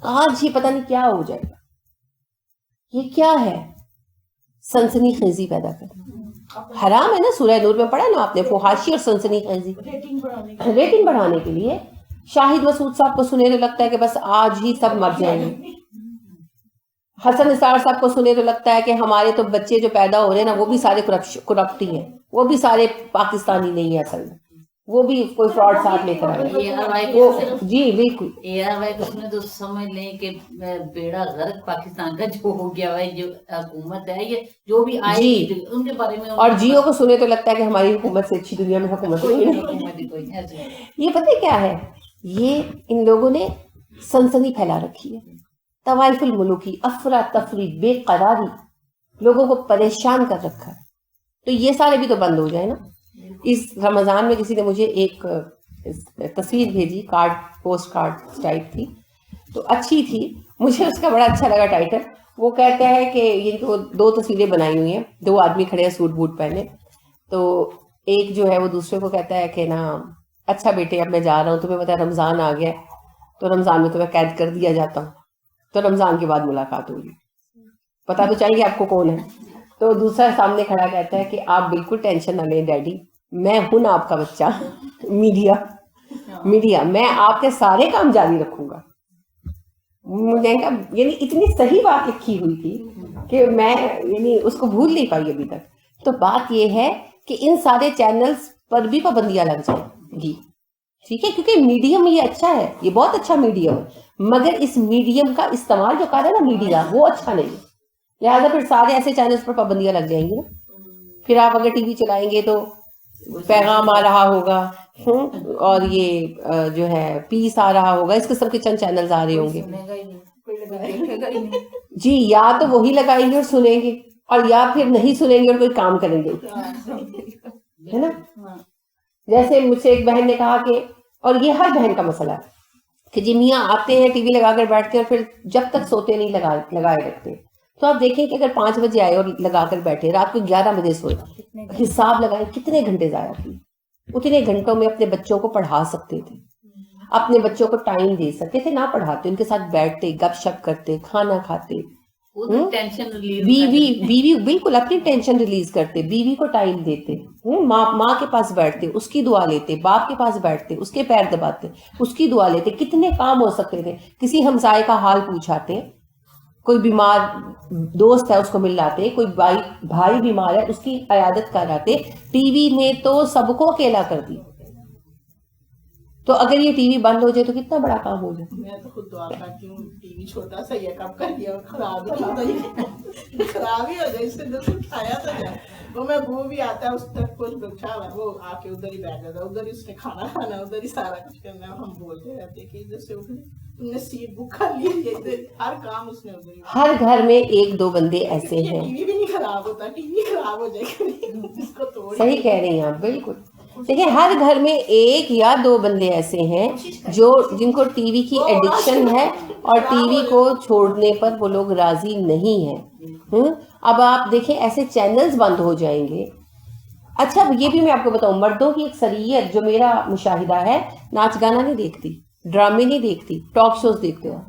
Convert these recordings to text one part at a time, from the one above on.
آج ہی پتہ نہیں کیا ہو جائے گا. یہ کیا ہے؟ سنسنی خیزی پیدا کرنا. حرام ہے نا. سورہ نور میں پڑھا نا آپ نے, فحاشی اور سنسنی خیزی ریٹنگ بڑھانے کے لیے. شاہد مسعود صاحب کو سنے تو لگتا ہے کہ بس آج ہی سب مر جائیں گے. حسن نثار صاحب کو سنے تو لگتا ہے کہ ہمارے تو بچے جو پیدا ہو رہے ہیں نا وہ بھی سارے کرپٹ ہی ہیں, وہ بھی سارے پاکستانی نہیں ہیں اصل میں, وہ بھی کوئی فراڈ ساتھ لے کر آئے. جی بالکل اس میں تو سمجھ لیں کہ بیڑا غرق پاکستان کا جو ہو گیا ہے, جو حکومت ہے یہ جو بھی آئے گی ان کے بارے میں. اور جیو کو سنے تو لگتا ہے کہ ہماری حکومت سے اچھی دنیا میں حکومت کوئی نہیں. یہ پتہ کیا ہے, یہ ان لوگوں نے سنسنی پھیلا رکھی ہے, طوائف الملوکی, افراتفری, بے قراری, لوگوں کو پریشان کر رکھا ہے. تو یہ سارے بھی تو بند ہو جائے نا. اس رمضان میں کسی نے مجھے ایک تصویر بھیجی, کارڈ, پوسٹ کارڈ ٹائپ تھی, تو اچھی تھی, مجھے اس کا بڑا اچھا لگا ٹائٹل. وہ کہتا ہے کہ یہ دو تصویریں بنائی ہوئی ہیں, دو آدمی کھڑے ہیں سوٹ بوٹ پہنے, تو ایک جو ہے وہ دوسرے کو کہتا ہے کہ نا اچھا بیٹے اب میں جا رہا ہوں, تمہیں پتا ہے رمضان آ گیا, تو رمضان میں تمہیں قید کر دیا جاتا ہوں, تو رمضان کے بعد ملاقات ہوگی, پتا تو چاہیے آپ کو کون ہے. تو دوسرا سامنے کھڑا کہتا ہے کہ آپ بالکل ٹینشن نہ لیں ڈیڈی, میں ہوں نا آپ کا بچہ, میڈیا, میں آپ کے سارے کام جاری رکھوں گا. مجھے یعنی اتنی صحیح بات لکھی ہوئی تھی کہ میں یعنی اس کو بھول نہیں پائی ابھی تک. تو بات یہ ہے کہ ان سارے چینلز پر بھی پابندیاں لگ جائیں گی, ٹھیک ہے, کیونکہ میڈیم یہ اچھا ہے, یہ بہت اچھا میڈیم ہے, مگر اس میڈیم کا استعمال جو کر رہا ہے نا میڈیا, وہ اچھا نہیں ہے. لہٰذا پھر سارے ایسے چینلز پر پابندیاں لگ جائیں گی نا. پھر آپ اگر ٹی وی چلائیں گے تو پیغام آ رہا ہوگا, اور یہ جو ہے پیس آ رہا ہوگا, اس قسم کے چند چینلز آ رہے ہوں گے. جی, یا تو وہی لگائیں گے اور سنیں گے, اور یا پھر نہیں سنیں گے اور کوئی کام کریں گے, ہے نا. جیسے مجھ سے ایک بہن نے کہا کہ, اور یہ ہر بہن کا مسئلہ ہے کہ جی میاں آتے ہیں ٹی وی لگا کر بیٹھتے ہیں اور پھر جب تک سوتے نہیں لگائے رکھتے. تو آپ دیکھیں کہ اگر 5 بجے آئے اور لگا کر بیٹھے, رات کو 11 بجے سوئے, حساب لگائیں کتنے گھنٹے ضائع کیے. اتنے گھنٹوں میں اپنے بچوں کو پڑھا سکتے تھے, اپنے بچوں کو ٹائم دے سکتے تھے, نہ پڑھاتے, ان کے ساتھ بیٹھتے, گپ شپ کرتے, کھانا کھاتے, بیوی بالکل اپنی ٹینشن ریلیز کرتے, بیوی کو ٹائم دیتے, ماں کے پاس بیٹھتے, اس کی دعا لیتے, باپ کے پاس بیٹھتے, اس کے پیر دباتے, اس کی دعا لیتے. کتنے کام ہو سکتے تھے. کسی ہمسائے کا حال پوچھاتے, کوئی بیمار دوست ہے اس کو مل لاتے, کوئی بھائی بیمار ہے اس کی عیادت کراتے. ٹی وی نے تو سب کو اکیلا کر دی. تو اگر یہ ٹی وی بند ہو جائے تو کتنا بڑا کام ہو جائے. میں تو خود دعا کرتی ہوں ٹی وی چھوٹا سا یہ کب کر دیا, خراب ہی ہو جائے, اس سے دل اٹھایا تو جائے. وہ میں وہ بھی آتا ہے اس تک کچھ بچا ہوا, وہ آ کے ادھر ہی بیٹھ جاتا ہے, ادھر ہی اس نے کھانا کھانا, ادھر ہی سارا کچھ کرنا. ہم بولتے رہتے کہ ادھر سے اٹھ, تم نے سیٹ بک کر لی, ہر کام اس نے ادھر ہی. ہر گھر میں 1-2 بندے ایسے ہیں. ٹی وی بھی نہیں خراب ہوتا, ٹی وی خراب ہو جائے اس کو توڑ. صحیح کہہ رہی ہیں آپ, بالکل. دیکھیں ہر گھر میں 1 یا 2 بندے ایسے ہیں جن کو ٹی وی کی ایڈکشن ہے اور ٹی وی کو چھوڑنے پر وہ لوگ راضی نہیں ہیں. اب آپ دیکھیں ایسے چینلز بند ہو جائیں گے. اچھا یہ بھی میں آپ کو بتاؤں, مردوں کی ایک سریت جو میرا مشاہدہ ہے, ناچ گانا نہیں دیکھتی, ڈرامے نہیں دیکھتی, ٹاک شوز دیکھتے ہو.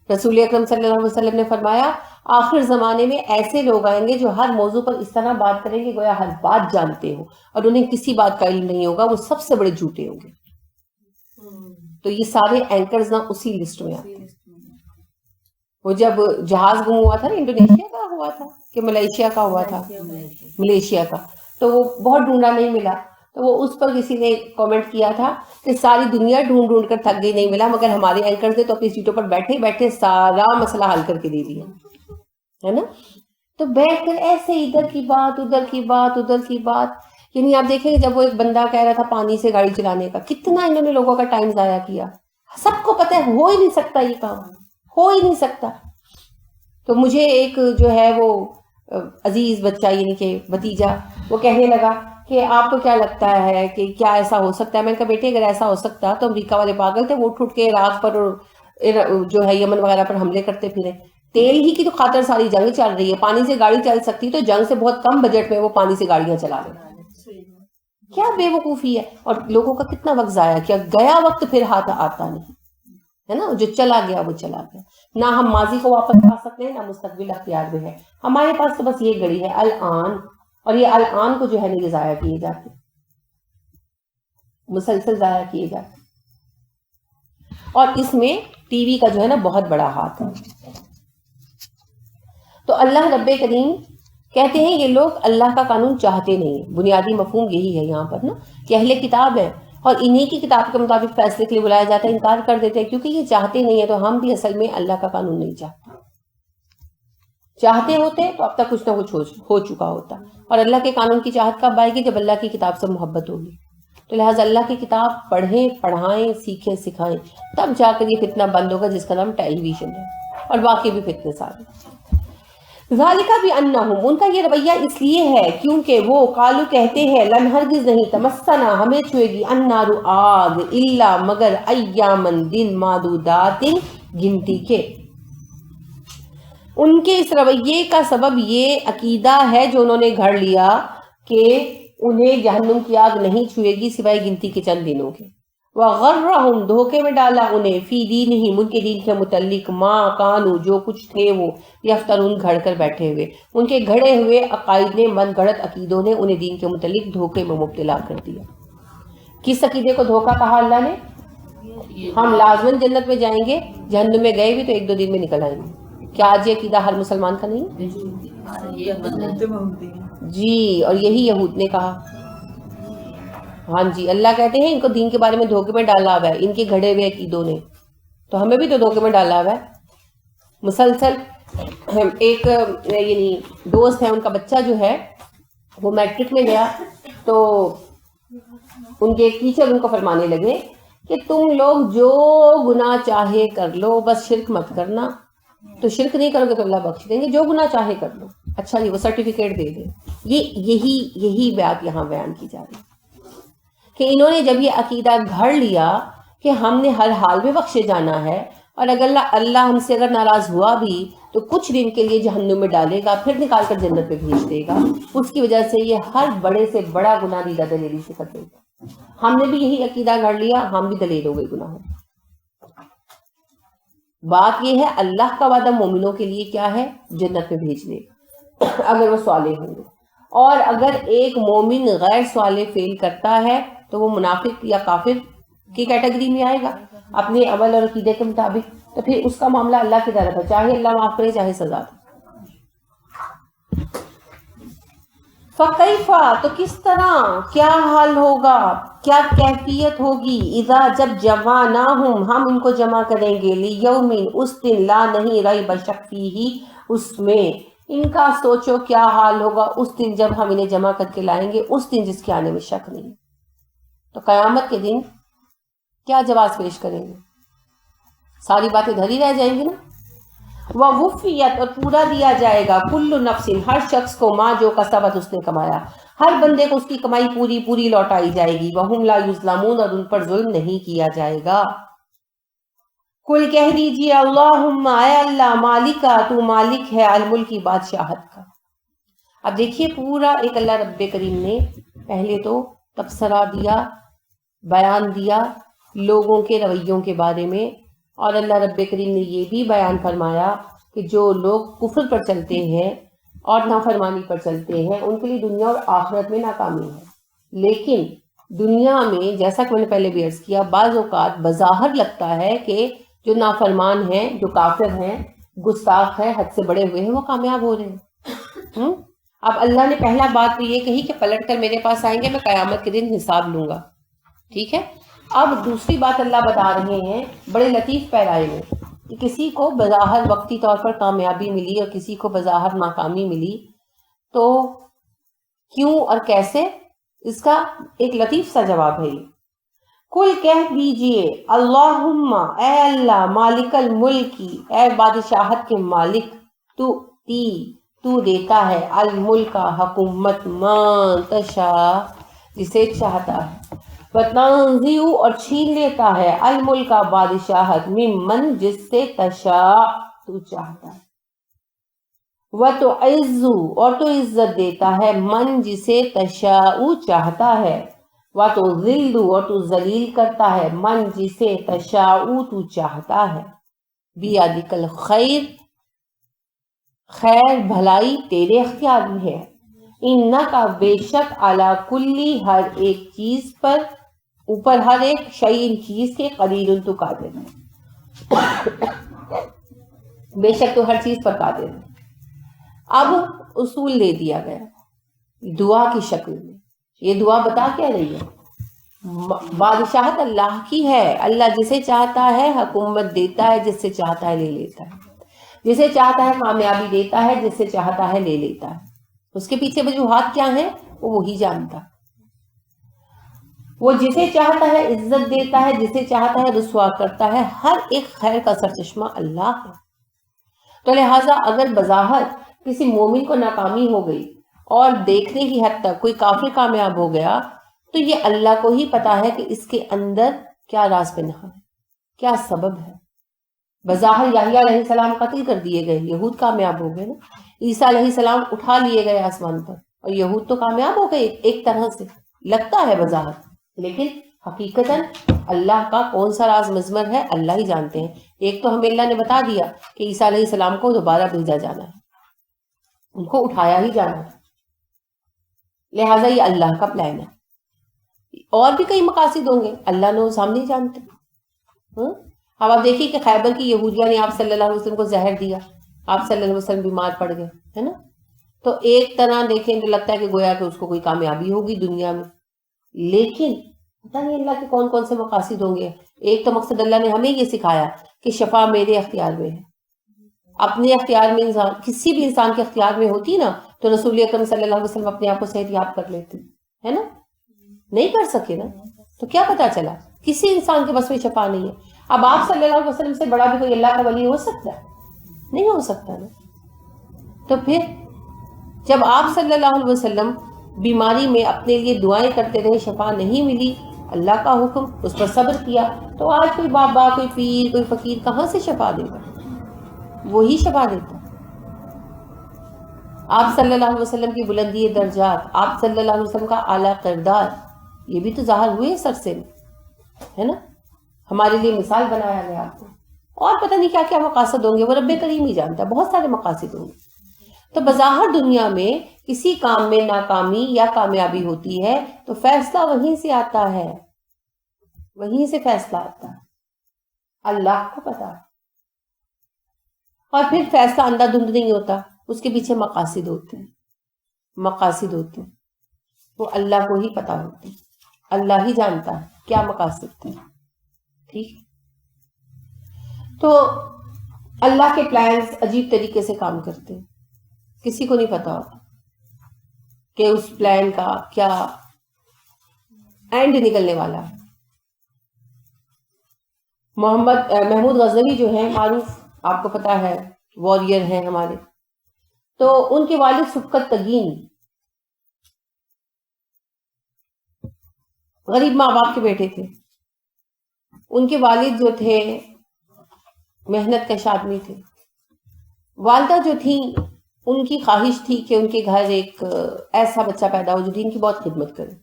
رسول اکرم صلی اللہ علیہ وسلم نے فرمایا آخر زمانے میں ایسے لوگ آئیں گے جو ہر موضوع پر اس طرح بات کریں گے گویا ہر بات جانتے ہو, اور انہیں کسی بات کا علم نہیں ہوگا, وہ سب سے بڑے جھوٹے ہوں گے. تو یہ سارے اینکرز نا اسی لسٹ میں آتے ہیں. وہ جب جہاز گم ہوا تھا نا, انڈونیشیا کا ہوا تھا کہ ملیشیا کا ہوا تھا, ملیشیا کا, تو وہ بہت ڈھونڈا نہیں ملا. تو وہ اس پر کسی نے کامنٹ کیا تھا کہ ساری دنیا ڈھونڈ کر تھک گئی, نہیں ملا, مگر ہمارے اینکرز نے تو اپنی سیٹوں پر بیٹھے بیٹھے سارا مسئلہ حل کر کے دے دیا, ہے نا. تو بیٹھ کر ایسے ادھر کی بات ادھر کی بات ادھر کی بات. یعنی آپ دیکھیں جب وہ ایک بندہ کہہ رہا تھا پانی سے گاڑی چلانے کا, کتنا انہوں نے لوگوں کا ٹائم ضائع کیا. سب کو پتہ ہے ہو ہی نہیں سکتا, یہ کام ہو ہی نہیں سکتا. تو مجھے ایک جو ہے وہ عزیز بچہ یعنی کہ بھتیجا, وہ کہنے لگا کہ آپ کو کیا لگتا ہے کہ کیا ایسا ہو سکتا ہے. میں نے کہا بیٹے اگر ایسا ہو سکتا تو امریکہ والے پاگل تھے, وہ اٹھ کے عراق پر جو ہے یمن وغیرہ پر حملے کرتے پھرے. تیل ہی کی تو خاطر ساری جنگ چل رہی ہے, پانی سے گاڑی چل سکتی تو جنگ سے بہت کم بجٹ میں وہ پانی سے گاڑیاں چلا رہے. کیا بے وقوفی ہے. اور لوگوں کا کتنا وقت ضائع کیا, گیا وقت پھر ہاتھ آتا نہیں. ہے نا, جو چلا گیا وہ چلا گیا. نہ ہم ماضی کو واپس پا سکتے ہیں, نہ مستقبل اختیار میں ہے. ہمارے پاس تو بس یہ گھڑی ہے الآن, اور یہ الآن کو جو ہے یہ ضائع کیے جاتے, مسلسل ضائع کیے جاتے. اور اس میں ٹی وی کا جو ہے نا بہت بڑا ہاتھ ہے. تو اللہ رب کریم کہتے ہیں یہ لوگ اللہ کا قانون چاہتے نہیں. بنیادی مفہوم یہی ہے یہاں پر نا, کہ اہل کتاب ہے اور انہی کی کتاب کے مطابق فیصلے کے لیے بلایا جاتا ہے, انکار کر دیتے ہیں کیونکہ یہ چاہتے نہیں ہے. تو ہم بھی اصل میں اللہ کا قانون نہیں چاہتے. چاہتے ہوتے تو اب تک کچھ نہ کچھ ہو چکا ہوتا. اور اللہ کے قانون کی چاہت کب آئے گی؟ جب اللہ کی کتاب سے محبت ہوگی. تو لہٰذا اللہ کی کتاب پڑھیں, پڑھائیں, سیکھیں, سکھائیں, تب جا کر یہ فتنہ بند ہوگا جس کا نام ٹیلی ویژن ہے. اور باقی بھی فتنے سارے. ذالکہ بانہم, ان کا یہ رویہ اس لیے ہے کیونکہ وہ قالو کہتے ہیں لن ہرگز نہیں تمسنا ہمیں چھوئے گی النار آگ الا مگر ایامن دن معدودات گنتی کے. ان کے اس رویے کا سبب یہ عقیدہ ہے جو انہوں نے گھڑ لیا کہ انہیں جہنم کی آگ نہیں چھوئے گی سوائے گنتی کے چند دنوں کے. وغرہم, دھوکے میں ڈالا انہیں, فی دینہم, ان کے دین کے متعلق, ما کانو, جو کچھ تھے وہ, یفترون, گھڑ کر بیٹھے ہوئے. ان کے گھڑے ہوئے عقائد نے, من گھڑت عقیدوں نے انہیں دین کے متعلق دھوکے میں مبتلا کر دیا. کس عقیدے کو دھوکہ کہا اللہ نے؟ ہم لازماً جنت میں جائیں گے, جہنم میں گئے بھی تو 1-2 دن میں نکل آئیں گے. کیا آج یہ عقیدہ ہر مسلمان کا نہیں؟ جی, اور یہی یہود نے کہا. ہاں جی, اللہ کہتے ہیں ان کو دین کے بارے میں دھوکے میں ڈالا ہوا ہے ان کے گھڑے ہوئے عقیدوں نے. تو ہمیں بھی تو دھوکے میں ڈالا ہوا ہے مسلسل. ایک یعنی دوست ہے, ان کا بچہ جو ہے وہ میٹرک میں گیا, تو ان کے ایک ٹیچر ان کو فرمانے لگے کہ تم لوگ جو گناہ چاہے کر لو, بس شرک مت کرنا. تو شرک نہیں کرو گے تو اللہ بخش دیں گے, جو گناہ چاہے کر لو. اچھا جی, وہ سرٹیفکیٹ دے دیں. یہی بات یہاں بیان کی جا رہی ہے کہ انہوں نے جب یہ عقیدہ گھڑ لیا کہ ہم نے ہر حال میں بخشے جانا ہے, اور اگر اللہ ہم سے اگر ناراض ہوا بھی تو کچھ دن کے لیے جہنم میں ڈالے گا, پھر نکال کر جنت میں بھیج دے گا, اس کی وجہ سے یہ ہر بڑے سے بڑا گناہ دیدہ دلیری سے کر دے گا. ہم نے بھی یہی عقیدہ گھڑ لیا, ہم بھی دلیر ہو گئے گناہوں. بات یہ ہے اللہ کا وعدہ مومنوں کے لیے کیا ہے؟ جنت میں بھیج دے گا اگر وہ صالح ہوں گے. اور اگر ایک مومن غیر صالح فیل کرتا ہے تو وہ منافق یا کافر کی کیٹیگری میں آئے گا اپنے عمل اور عقیدے کے مطابق. تو پھر اس کا معاملہ اللہ کی طرف ہے, چاہے اللہ معاف کرے چاہے سزا دے. فَكَيْفَ, تو کس طرح, کیا حال ہوگا, کیا کیفیت ہوگی, اذا, جب جمعناہم, ہم ان کو جمع کریں گے, لیومن, اس دن, لا, نہیں, ریب شک فیہ, اس میں. ان کا سوچو کیا حال ہوگا اس دن جب ہم انہیں جمع کر کے لائیں گے, اس دن جس کے آنے میں شک نہیں. تو قیامت کے دن کیا جواز پیش کریں گے؟ ساری باتیں دھری رہ جائیں گی نا. وَوُفِّيَتْ, اور پورا دیا جائے گا, کُلُّ نَفْسٍ, ہر شخص کو, ماں جو کسبت, اس نے کمایا, ہر بندے کو اس کی کمائی پوری لوٹائی جائے گی. وَهُمْ لَا يُظْلَمُونَ, اور ان پر ظلم نہیں کیا جائے گا. کل کہہ دیجیے اللہم, اے اللہ, مالکا, تو مالک ہے, الملک, کی بادشاہت کا. اب دیکھیے پورا ایک اللہ رب کریم نے پہلے تو تبصرہ دیا, بیان دیا لوگوں کے رویوں کے بارے میں, اور اللہ رب کریم نے یہ بھی بیان فرمایا کہ جو لوگ کفر پر چلتے ہیں اور نافرمانی پر چلتے ہیں ان کے لیے دنیا اور آخرت میں ناکامی ہے. لیکن دنیا میں جیسا کہ میں نے پہلے بھی عرض کیا, بعض اوقات بظاہر لگتا ہے کہ جو نافرمان ہیں, جو کافر ہیں, گستاخ ہیں, حد سے بڑے ہوئے ہیں, وہ کامیاب ہو رہے ہیں. اب اللہ نے پہلا بات تو یہ کہی کہ پلٹ کر میرے پاس آئیں گے, میں قیامت کے دن حساب لوں گا. ٹھیک ہے. اب دوسری بات اللہ بتا رہے ہیں بڑے لطیف پیرائے میں کہ کسی کو بظاہر وقتی طور پر کامیابی ملی اور کسی کو بظاہر ناکامی ملی, تو کیوں اور کیسے, اس کا ایک لطیف سا جواب ہے. کل کہہ دیجئے اللہم, اے اللہ, مالک الملکی, اے بادشاہت کے مالک, تو دیتا ہے, الملک, حکومت, من تشاء, جسے چاہتا ہے, وتنزع, اور چھین لیتا ہے, الملک, بادشاہت, ممن, جس سے تشاء, تو چاہتا ہے, وتعز, اور تو عزت دیتا ہے, من, جسے تشاء, چاہتا ہے, وَتُذِلُّ اور تو ذلیل کرتا ہے من جسے تشاء تو چاہتا ہے بیدک الخیر خیر بھلائی تیرے اختیار میں ہے انکا بے شک علی کلی ہر ایک چیز پر اوپر ہر ایک شیء چیز کے قدیر تو قادر ہے بے شک تو ہر چیز پر قادر ہے. اب اصول دے دیا گیا دعا کی شکل میں. یہ دعا بتا کیا رہی ہے؟ بادشاہت اللہ کی ہے، اللہ جسے چاہتا ہے حکومت دیتا ہے، جس سے چاہتا ہے لے لیتا ہے، جسے چاہتا ہے کامیابی دیتا ہے، جس سے چاہتا ہے لے لیتا ہے. اس کے پیچھے وجوہات کیا ہیں وہ وہی جانتا. وہ جسے چاہتا ہے عزت دیتا ہے، جسے چاہتا ہے رسوا کرتا ہے. ہر ایک خیر کا سرچشمہ اللہ ہے. تو لہٰذا اگر بظاہر کسی مومن کو ناکامی ہو گئی اور دیکھنے کی حد تک کوئی کافر کامیاب ہو گیا تو یہ اللہ کو ہی پتا ہے کہ اس کے اندر کیا راز پنہاں ہے، کیا سبب ہے. بظاہر یحییٰ علیہ السلام قتل کر دیے گئے، یہود کامیاب ہو گئے نا. عیسیٰ علیہ السلام اٹھا لیے گئے آسمان پر اور یہود تو کامیاب ہو گئے. ایک طرح سے لگتا ہے بظاہر، لیکن حقیقتاً اللہ کا کون سا راز مضمر ہے اللہ ہی جانتے ہیں. ایک تو ہمیں اللہ نے بتا دیا کہ عیسیٰ علیہ السلام کو دوبارہ بھیجا جانا ہے، ان کو اٹھایا ہی جانا ہے، لہٰذا یہ اللہ کا پلان ہے. اور بھی کئی مقاصد ہوں گے اللہ نے وہ سامنے جانتے. اب آپ دیکھیے کہ خیبر کی یہودیہ نے آپ صلی اللہ علیہ وسلم کو زہر دیا، آپ صلی اللہ علیہ وسلم بیمار پڑ گئے ہے نا. تو ایک طرح دیکھیں تو لگتا ہے کہ گویا کہ اس کو کوئی کامیابی ہوگی دنیا میں، لیکن پتہ نہیں اللہ کے کون کون سے مقاصد ہوں گے. ایک تو مقصد اللہ نے ہمیں یہ سکھایا کہ شفا میرے اختیار میں ہے. اپنے اختیار میں انسان کسی بھی انسان کے اختیار میں ہوتی نا تو رسول اکرم صلی اللہ علیہ وسلم اپنے آپ کو صحت یاب کر لیتے ہے نا. نہیں کر سکے نا تو کیا پتا چلا کسی انسان کے بس میں شفا نہیں ہے. اب آپ صلی اللہ علیہ وسلم سے بڑا بھی کوئی اللہ کا ولی ہو سکتا ہے؟ نہیں ہو سکتا نا. تو پھر جب آپ صلی اللہ علیہ وسلم بیماری میں اپنے لیے دعائیں کرتے رہے، شفا نہیں ملی، اللہ کا حکم، اس پر صبر کیا، تو آج کوئی بابا، کوئی پیر، کوئی فقیر کہاں سے شفا دے گا؟ وہی شفا دیتا. آپ صلی اللہ علیہ وسلم کی بلندی درجات، آپ صلی اللہ علیہ وسلم کا اعلیٰ کردار، یہ بھی تو ظاہر ہوئے سر سے ہے نا. ہمارے لیے مثال بنایا گیا آپ کو. اور پتہ نہیں کیا کیا مقاصد ہوں گے، وہ رب کریم ہی جانتا ہے. بہت سارے مقاصد ہوں گے. تو بظاہر دنیا میں کسی کام میں ناکامی یا کامیابی ہوتی ہے تو فیصلہ وہیں سے آتا ہے، وہیں سے فیصلہ آتا ہے، اللہ کو پتا. اور پھر فیصلہ اندھا دھند نہیں ہوتا، اس کے پیچھے مقاصد ہوتے ہیں، مقاصد ہوتے ہیں، وہ اللہ کو ہی پتا ہوتے ہیں. اللہ ہی جانتا ہے کیا مقاصد تھے. ٹھیک. تو اللہ کے پلانز عجیب طریقے سے کام کرتے ہیں، کسی کو نہیں پتا ہوتا کہ اس پلان کا کیا اینڈ نکلنے والا ہے. محمود غزنوی جو ہیں، معروف آپ کو پتا ہے واریر ہیں ہمارے، تو ان کے والد سبکت تگین غریب ماں باپ کے بیٹے تھے. ان کے والد جو تھے محنت کش آدمی تھے. والدہ جو تھیں ان کی خواہش تھی کہ ان کے گھر ایک ایسا بچہ پیدا ہو جو دین کی بہت خدمت کرے،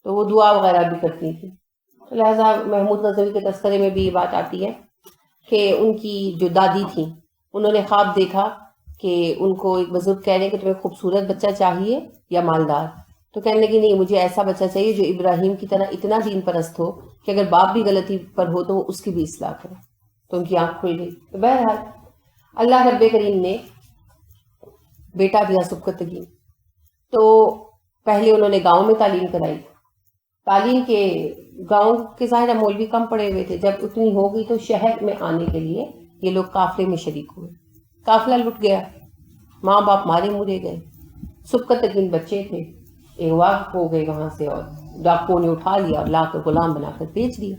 تو وہ دعا وغیرہ بھی کرتی تھی. لہٰذا محمود غزنوی کے تذکرے میں بھی یہ بات آتی ہے کہ ان کی جو دادی تھیں انہوں نے خواب دیکھا کہ ان کو ایک بزرگ کہہ رہے ہیں کہ تمہیں خوبصورت بچہ چاہیے یا مالدار. تو کہنے لگی نہیں، مجھے ایسا بچہ چاہیے جو ابراہیم کی طرح اتنا دین پرست ہو کہ اگر باپ بھی غلطی پر ہو تو وہ اس کی بھی اصلاح کرے. تو ان کی آنکھ کھل گئی. تو بہرحال اللہ رب کریم نے بیٹا دیا سبکت تگین. تو پہلے انہوں نے گاؤں میں تعلیم کرائی. تعلیم کے گاؤں کے ظاہر مولوی کم پڑے ہوئے تھے. جب اتنی ہو گئی تو شہر میں آنے کے لیے یہ لوگ قافلے میں شریک ہوئے. قافلہ لٹ گیا، ماں باپ مارے مرے گئے. سبکت تگین بچے تھے، اغوا ہو گئے وہاں سے اور ڈاکوؤں نے اٹھا لیا اور لا کر غلام بنا کر بیچ دیا.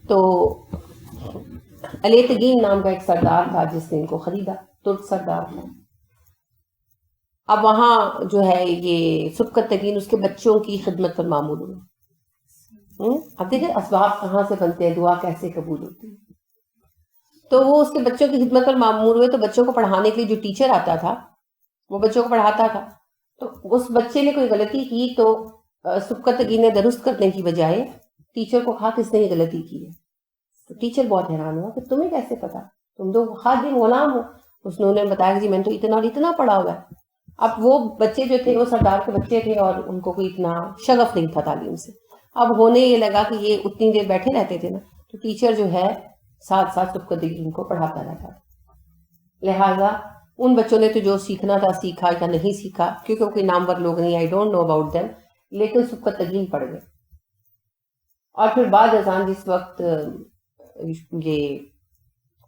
تو علی تگین نام کا ایک سردار تھا جس نے ان کو خریدا، ترک سردار تھا. اب وہاں جو ہے یہ سبکت تگین اس کے بچوں کی خدمت پر معمول ہوئے. اب دیکھیں اسباب کہاں سے بنتے ہیں، دعا کیسے قبول ہوتی ہے. تو وہ اس کے بچوں کی خدمت پر معمول ہوئے. تو بچوں کو پڑھانے کے لیے جو ٹیچر آتا تھا وہ بچوں کو پڑھاتا تھا. تو اس بچے نے کوئی غلطی کی تو سبکتگین نے درست کرنے کی بجائے ٹیچر کو کہا کس نے یہ غلطی کی ہے. تو ٹیچر بہت حیران ہوا کہ تمہیں کیسے پتا, تم تو خادم غلام ہو. اس نے انہیں بتایا کہ جی میں نے تو اتنا اور اتنا پڑھا ہوا ہے. اب وہ بچے جو تھے وہ سردار کے بچے تھے اور ان کو کوئی اتنا شغف نہیں تھا تعلیم سے. اب ہونے یہ لگا کہ یہ اتنی دیر بیٹھے رہتے تھے نا, تو ٹیچر جو ہے ساتھ ساتھ سبکتگین کو پڑھاتا رہتا تھا. لہٰذا ان بچوں نے تو جو سیکھنا تھا سیکھا یا نہیں سیکھا, کیونکہ کوئی نامور لوگ نہیں, I don't know about them, لیکن سبکتگین پڑھ گئے. اور پھر بعد ازاں جس وقت یہ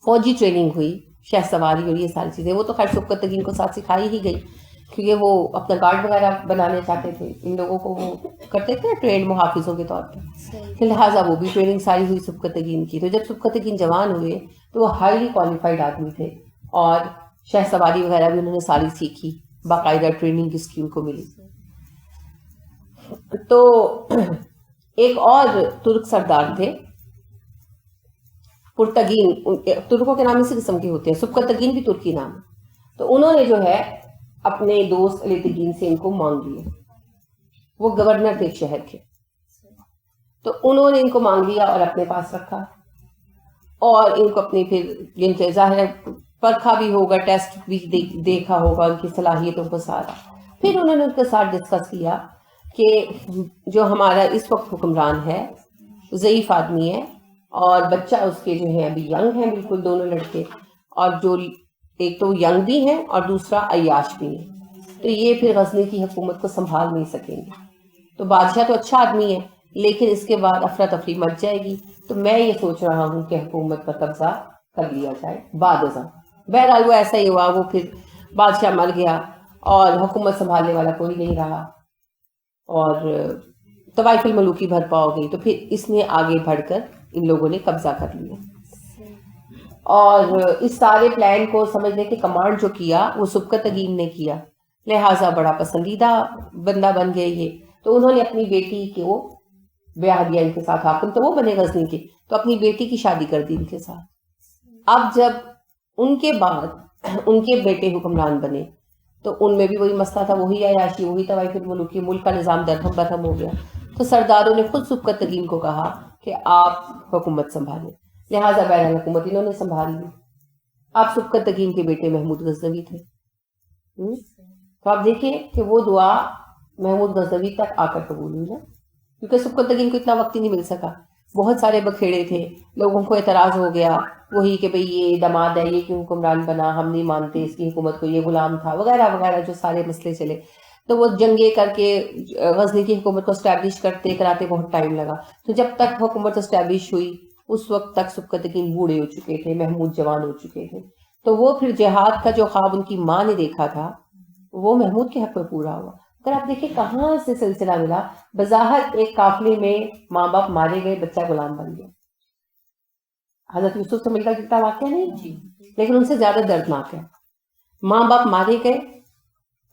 فوجی ٹریننگ ہوئی, شہ سواری اور یہ ساری چیزیں, وہ تو خیر سبکتگین کو ساتھ سکھائی ہی گئی, کیونکہ وہ اپنا گارڈ وغیرہ بنانے چاہتے تھے. ان لوگوں کو وہ کرتے تھے ٹرینڈ محافظوں کے طور پہ, لہٰذا وہ بھی ٹریننگ ساری ہوئی سبکتگین کی. تو جب سبکتگین جوان ہوئے تو وہ ہائیلی کوالیفائڈ آدمی تھے, اور شہ سواری وغیرہ بھی انہوں نے ساری سیکھی, باقاعدہ ٹریننگ اس کی ان کو ملی. تو ایک اور ترک سردار تھے پرتگین, ترکوں کے نام اسی قسم کے ہوتے ہیں, سبکتگین بھی ترکی نام ہے. تو انہوں نے جو ہے اپنے دوست علیتگین سے ان کو مانگ لیے. وہ گورنر تھے ایک شہر کے, تو انہوں نے ان کو مانگ لیا اور اپنے پاس رکھا, اور ان کو اپنی پھر جن کے ظاہر پرکھا بھی ہوگا, ٹیسٹ بھی دیکھا ہوگا ان کی صلاحیتوں کو سارا. پھر انہوں نے ان کے ساتھ ڈسکس کیا کہ جو ہمارا اس وقت حکمران ہے ضعیف آدمی ہے, اور بچہ اس کے جو ہے ابھی ینگ ہیں بالکل دونوں لڑکے, اور جو ایک تو ینگ بھی ہیں اور دوسرا عیاش بھی ہیں, تو یہ پھر غزنی کی حکومت کو سنبھال نہیں سکیں گے. تو بادشاہ تو اچھا آدمی ہے, لیکن اس کے بعد افراتفری مچ جائے گی. تو میں یہ سوچ رہا ہوں کہ حکومت پر قبضہ کر لیا جائے بعد ازاں. بہرحال وہ ایسا ہی ہوا, وہ پھر بادشاہ مر گیا اور حکومت سنبھالنے والا کوئی نہیں رہا, اور طوائف الملوکی بھرپا ہو گئی. تو پھر اس نے آگے بڑھ کر ان لوگوں نے قبضہ کر لیا, اور اس سارے پلان کو سمجھنے کے کمانڈ جو کیا وہ سبکتگین نے کیا, لہٰذا بڑا پسندیدہ بندہ بن گئے یہ. تو انہوں نے اپنی بیٹی کو بیاہ دیا ان کے ساتھ, حاکم تو وہ بنے غزنی کے, تو اپنی بیٹی کی شادی کر دی ان کے ساتھ. اب جب ان کے بعد ان کے بیٹے حکمران بنے تو ان میں بھی وہی مسئلہ تھا, وہی عیاشی, وہی طوائف الملوکی, ملک کا نظام درہم برہم ہو گیا. تو سرداروں نے خود سبکتگین کو کہا کہ آپ حکومت سنبھالیں, لہٰذا بہرحال حکومت انہوں نے سنبھال لی. آپ سبکتگین کے بیٹے محمود غزنوی تھے. تو آپ دیکھیں کہ وہ دعا محمود غزنوی تک آ کر قبول ہوئی نا, کیونکہ سبکتگین کو اتنا وقت ہی نہیں مل سکا. بہت سارے بکھیڑے تھے, لوگوں کو اعتراض ہو گیا وہی کہ بھئی یہ داماد ہے, یہ کیوں حکمران بنا, ہم نہیں مانتے اس کی حکومت کو, یہ غلام تھا وغیرہ وغیرہ, جو سارے مسئلے چلے. تو وہ جنگیں کر کے غزنی کی حکومت کو اسٹیبلش کرتے کراتے بہت ٹائم لگا. تو جب تک حکومت اسٹیبلش ہوئی اس وقت تک سبکتگین بوڑھے ہو چکے تھے, محمود جوان ہو چکے تھے. تو وہ پھر جہاد کا جو خواب ان کی ماں نے دیکھا تھا وہ محمود کے حق میں پورا ہوا. اگر آپ دیکھیں کہاں سے سلسلہ ملا, بظاہر ایک قافلے میں ماں باپ مارے گئے, بچہ غلام بن گیا. حضرت یوسف سے مل کر جتنا واقعہ نہیں, لیکن ان سے زیادہ دردناک ہے. ماں باپ مارے گئے,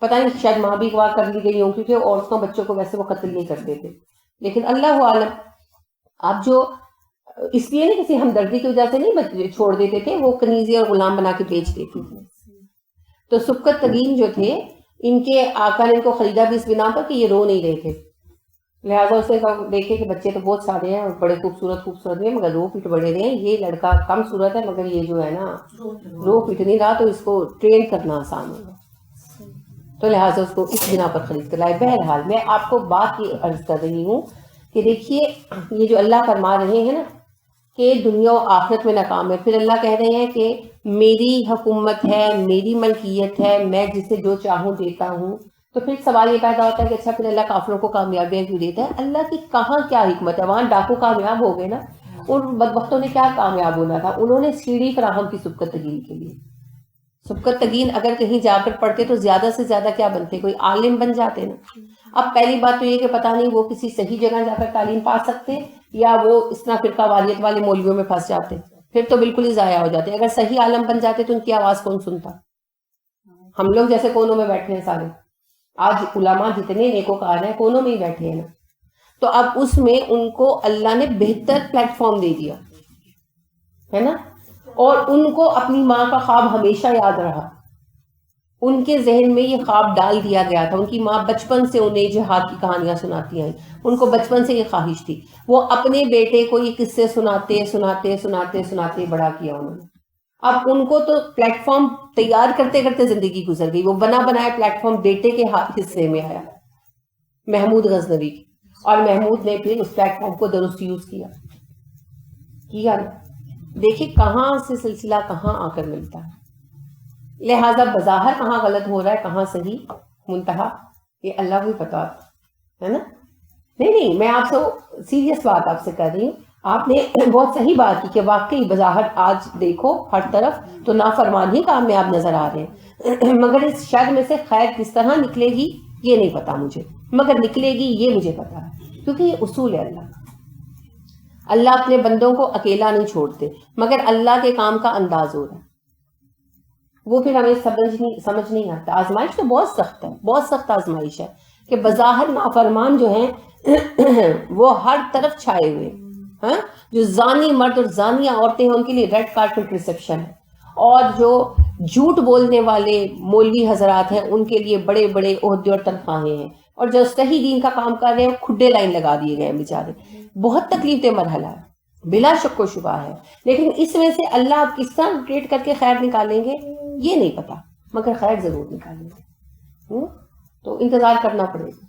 پتہ نہیں شاید ماں بھی اغوا کر لی گئی ہوں, کیونکہ عورتوں بچوں کو ویسے وہ قتل نہیں کرتے تھے, لیکن اللہ عالم. آپ جو اس لیے نہیں کسی ہمدردی کی وجہ سے نہیں چھوڑ دیتے تھے, وہ کنیزی اور غلام بنا کے بیچ دیتے تھے. تو سبکتگین جو تھے ان کے آقا نے ان کو خریدا بھی اس بنا پر کہ یہ رو نہیں رہے تھے, لہٰذا اس نے دیکھے کہ بچے تو بہت سارے ہیں اور بڑے خوبصورت ہیں, مگر رو پیٹ بڑے رہے ہیں, یہ لڑکا کم صورت ہے مگر یہ جو ہے نا رو پیٹ نہیں رہا, تو اس کو ٹرین کرنا آسان ہوگا. تو لہٰذا اس کو اس بنا پر خرید کر لائے. بہرحال میں آپ کو بات یہ عرض کر رہی ہوں کہ دیکھیے یہ جو اللہ فرما رہے ہیں نا کہ دنیا و آخرت میں ناکام ہے, پھر اللہ کہہ رہے ہیں کہ میری حکومت ہے, میری ملکیت ہے, میں جسے جو چاہوں دیتا ہوں. تو پھر سوال یہ پیدا ہوتا ہے کہ اچھا پھر اللہ کافروں کو کامیابیاں کیوں دیتا ہے؟ اللہ کی کہاں کیا حکمت ہے؟ وہاں ڈاکو کامیاب ہو گئے نا, ان بدبختوں نے کیا کامیاب ہونا تھا؟ انہوں نے سیڑھی فراہم کی سبکتگین کے لیے. سبکتگین اگر کہیں جا کر پڑھتے تو زیادہ سے زیادہ کیا بنتے, کوئی عالم بن جاتے نا. اب پہلی بات تو یہ کہ پتہ نہیں وہ کسی صحیح جگہ جا کر تعلیم پا سکتے یا وہ اس طرح فرقہ واریت والے مولویوں میں پھنس جاتے, پھر تو بالکل ہی ضائع ہو جاتے. اگر صحیح عالم بن جاتے تو ان کی آواز کون سنتا؟ ہم لوگ جیسے کونوں میں بیٹھے ہیں سارے, آج علماء جتنے نیکوکار ہیں کونوں میں ہی بیٹھے ہیں نا. تو اب اس میں ان کو اللہ نے بہتر پلیٹ فارم دے دیا ہے نا, اور ان کو اپنی ماں کا خواب ہمیشہ یاد رہا. ان کے ذہن میں یہ خواب ڈال دیا گیا تھا. ان کی ماں بچپن سے انہیں جہاد کی کہانیاں سناتی آئیں. ان کو بچپن سے یہ خواہش تھی. وہ اپنے بیٹے کو یہ قصے سناتے سناتے سناتے سناتے بڑا کیا انہوں نے. اب ان کو تو پلیٹ فارم تیار کرتے کرتے زندگی گزر گئی. وہ بنا بنایا پلیٹ فارم بیٹے کے حصے میں آیا, محمود غزنوی کی, اور محمود نے پھر اس پلیٹ فارم کو درست یوز کیا. دیکھیں کہاں سے سلسلہ کہاں آ کر ملتا ہے. لہذا بظاہر کہاں غلط ہو رہا ہے کہاں صحیح, منتہا یہ اللہ کو پتا ہے نا. نہیں میں آپ سے سیریس بات آپ سے کر رہی ہوں. آپ نے بہت صحیح بات کی کہ واقعی بظاہر آج دیکھو ہر طرف تو نافرمان ہی کامیاب نظر آ رہے ہیں, مگر اس شر میں سے خیر کس طرح نکلے گی یہ نہیں پتا مجھے, مگر نکلے گی یہ مجھے پتا ہے, کیونکہ یہ اصول ہے اللہ کا. اللہ اپنے بندوں کو اکیلا نہیں چھوڑتے, مگر اللہ کے کام کا انداز ہو رہا ہے, وہ پھر ہمیں سمجھ نہیں آتا. آزمائش تو بہت سخت ہے, بہت سخت آزمائش ہے کہ بظاہر نافرمان جو ہیں وہ ہر طرف چھائے ہوئے ہیں. جو زانی مرد اور زانیہ عورتیں ہیں ان کے لیے ریڈ کارپٹ ریسیپشن ہے, اور جو جھوٹ بولنے والے مولوی حضرات ہیں ان کے لیے بڑے بڑے عہدے اور تنخواہیں ہیں, اور جو صحیح دین کا کام کر رہے ہیں کھڈے لائن لگا دیے گئے ہیں بیچارے. بہت تکلیف دہ مرحلہ ہے بلا شک و شبہ ہے, لیکن اس میں سے اللہ آپ کس طرح روٹیٹ کر کے خیر نکالیں گے یہ نہیں پتا, مگر خیر ضرور نکالیں گے. تو انتظار کرنا پڑے گا.